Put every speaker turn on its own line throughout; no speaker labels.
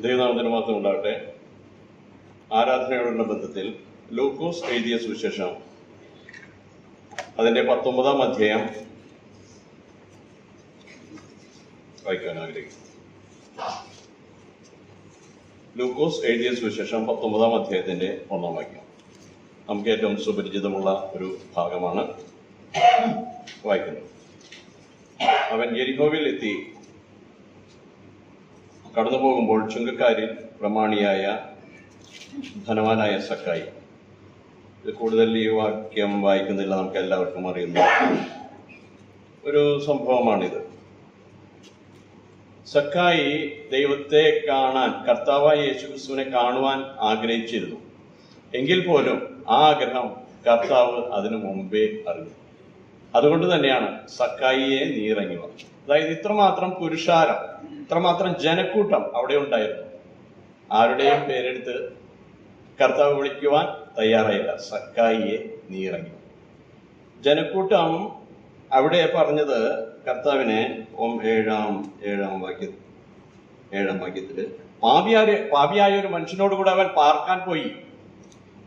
ദൈവനാമത്തിന് മാത്രം ഉണ്ടാകട്ടെ. ആരാധനയോടുള്ള ബന്ധത്തിൽ ലൂക്കോസ് എഴുതിയ സുവിശേഷം അതിൻ്റെ 19-ാം അധ്യായം വായിക്കാൻ ആഗ്രഹിക്കുന്നു. ലൂക്കോസ് എഴുതിയ സുവിശേഷം 19-ാം അധ്യായത്തിൻ്റെ 1-ാം വാക്യം നമുക്ക് ഏറ്റവും സുപരിചിതമുള്ള ഒരു ഭാഗമാണ് വായിക്കുന്നത്. അവൻ യെരിഹോവിൽ എത്തി കടന്നു പോകുമ്പോൾ ചുങ്കക്കാരിൽ പ്രമാണിയായ ധനവാനായ സക്കായി, ഇത് കൂടുതൽ ഈ വാക്യം വായിക്കുന്നില്ല, നമുക്ക് എല്ലാവർക്കും അറിയുന്ന ഒരു സംഭവമാണിത്. സക്കായി ദൈവത്തെ കാണാൻ, കർത്താവായ യേശുക്രിസ്തുവിനെ കാണുവാൻ ആഗ്രഹിച്ചിരുന്നു. എങ്കിൽ പോലും ആ ആഗ്രഹം കർത്താവ് അതിനു മുമ്പേ അറിഞ്ഞു. അതുകൊണ്ട് തന്നെയാണ് സക്കായിയെ നീ ഇറങ്ങി വന്നത്. അതായത് ഇത്രമാത്രം പുരുഷാരം, ഇത്രമാത്രം ജനക്കൂട്ടം അവിടെ ഉണ്ടായിരുന്നു. ആരുടെയും പേരെടുത്ത് കർത്താവ് വിളിക്കുവാൻ തയ്യാറായില്ല. സക്കായിയെ നീ ഇറങ്ങി. ജനക്കൂട്ടം അവിടെ പറഞ്ഞത് കർത്താവിനെ 7-ാം വാക്യത്തില് പാപിയായ ഒരു മനുഷ്യനോട് കൂടെ അവൻ പാർക്കാൻ പോയി.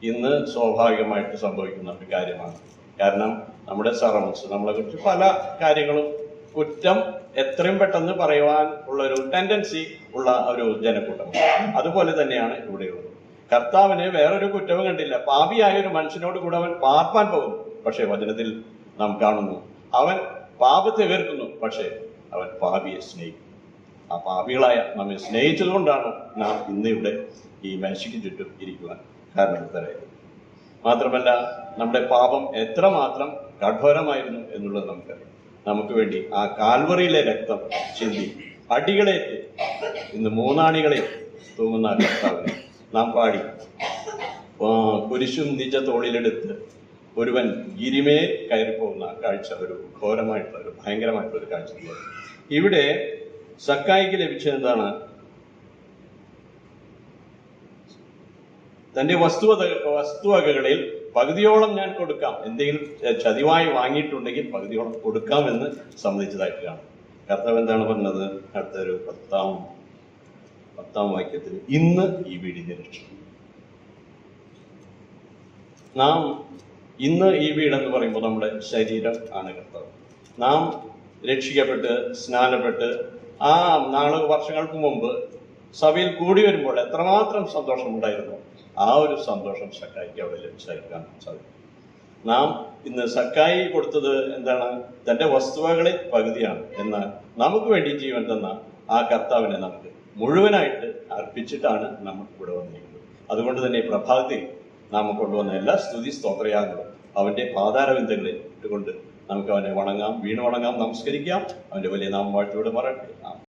ഇന്ന് സ്വാഭാവികമായിട്ട് സംഭവിക്കുന്ന ഒരു കാര്യമാണ്. കാരണം നമ്മുടെ സറൗണ്ട്സ്, നമ്മളെ കുറിച്ച് പല കാര്യങ്ങളും കുറ്റം എത്രയും പെട്ടെന്ന് പറയുവാൻ ഉള്ളൊരു ടെൻഡൻസി ഉള്ള ഒരു ജനക്കൂട്ടം. അതുപോലെ തന്നെയാണ് ഇവിടെയുള്ളത്. കർത്താവിന് വേറൊരു കുറ്റവും കണ്ടില്ല. പാപിയായ ഒരു മനുഷ്യനോട് കൂടെ അവൻ പാർപ്പാൻ പോകുന്നു. പക്ഷെ വചനത്തിൽ നാം കാണുന്നു, അവൻ പാപത്തെ വെറുക്കുന്നു, പക്ഷെ അവൻ പാപിയെ സ്നേഹിക്കുന്നു. ആ പാപികളായ നമ്മെ സ്നേഹിച്ചത് കൊണ്ടാണ് നാം ഇന്ന് ഇവിടെ ഈ മേശയ്ക്ക് ചുറ്റും ഇരിക്കുവാൻ കാരണത്തരായത്. മാത്രമല്ല, നമ്മുടെ പാപം എത്രമാത്രം കഠോരമായിരുന്നു എന്നുള്ളത് നമുക്കറിയാം. നമുക്ക് വേണ്ടി ആ കാൽവറിയിലെ രക്തം ചിന്തി അടികളേറ്റ് ഇന്ന് 3 ആണികളെ തൂങ്ങുന്ന കർത്താവിനെ നാം പാടി, കുരിശും നിജ തോളിലെടുത്ത് ഒരുവൻ ഗിരിമേൽ കയറിപ്പോകുന്ന കാഴ്ച ഒരു ഘോരമായിട്ടുള്ള, ഒരു ഭയങ്കരമായിട്ടുള്ള ഒരു കാഴ്ച. ഇവിടെ സക്കായിക്ക് ലഭിച്ചത് എന്താണ്? തന്റെ വസ്തുവകകളിൽ പകുതിയോളം ഞാൻ കൊടുക്കാം, എന്തെങ്കിലും ചതിവായി വാങ്ങിയിട്ടുണ്ടെങ്കിൽ പകുതിയോളം കൊടുക്കാമെന്ന് സമ്മതിച്ചതായിട്ട് കാണാം. കർത്താവ് എന്താണ് പറഞ്ഞത്? അടുത്തൊരു 10-ാം വാക്യത്തിൽ, ഇന്ന് ഈ വീടിനെ രക്ഷിക്കും. നാം ഇന്ന് ഈ വീടെന്ന് പറയുമ്പോൾ നമ്മുടെ ശരീരം ആണ് കർത്താവ്. നാം രക്ഷിക്കപ്പെട്ട് സ്നാനപ്പെട്ട് ആ വർഷങ്ങൾക്ക് മുമ്പ് സഭയിൽ കൂടി വരുമ്പോൾ എത്രമാത്രം സന്തോഷമുണ്ടായിരുന്നു, ആ ഒരു സന്തോഷം സക്കായിക്ക് അവിടെ ലഭിച്ചേക്കാൻ സാധിക്കും. നാം ഇന്ന് സക്കായി കൊടുത്തത് എന്താണ്? തന്റെ വസ്തുവകളിൽ പകുതിയാണ്. എന്നാൽ നമുക്ക് വേണ്ടി ജീവൻ തന്ന ആ കർത്താവിനെ നമുക്ക് മുഴുവനായിട്ട് അർപ്പിച്ചിട്ടാണ് നമ്മൾ ഇവിടെ വന്നിരിക്കുന്നത്. അതുകൊണ്ട് തന്നെ ഈ പ്രഭാതത്തിൽ നാം കൊണ്ടുവന്ന എല്ലാ സ്തുതി സ്തോത്രയാഗങ്ങളും അവന്റെ പാതാരവിന്ദങ്ങളിൽ ഇട്ടുകൊണ്ട് നമുക്ക് അവനെ വണങ്ങാം, വീണ് വണങ്ങാം, നമസ്കരിക്കാം. അവന്റെ വലിയ നാമം വാഴ്ത്തിയോടെ പറയട്ടെ.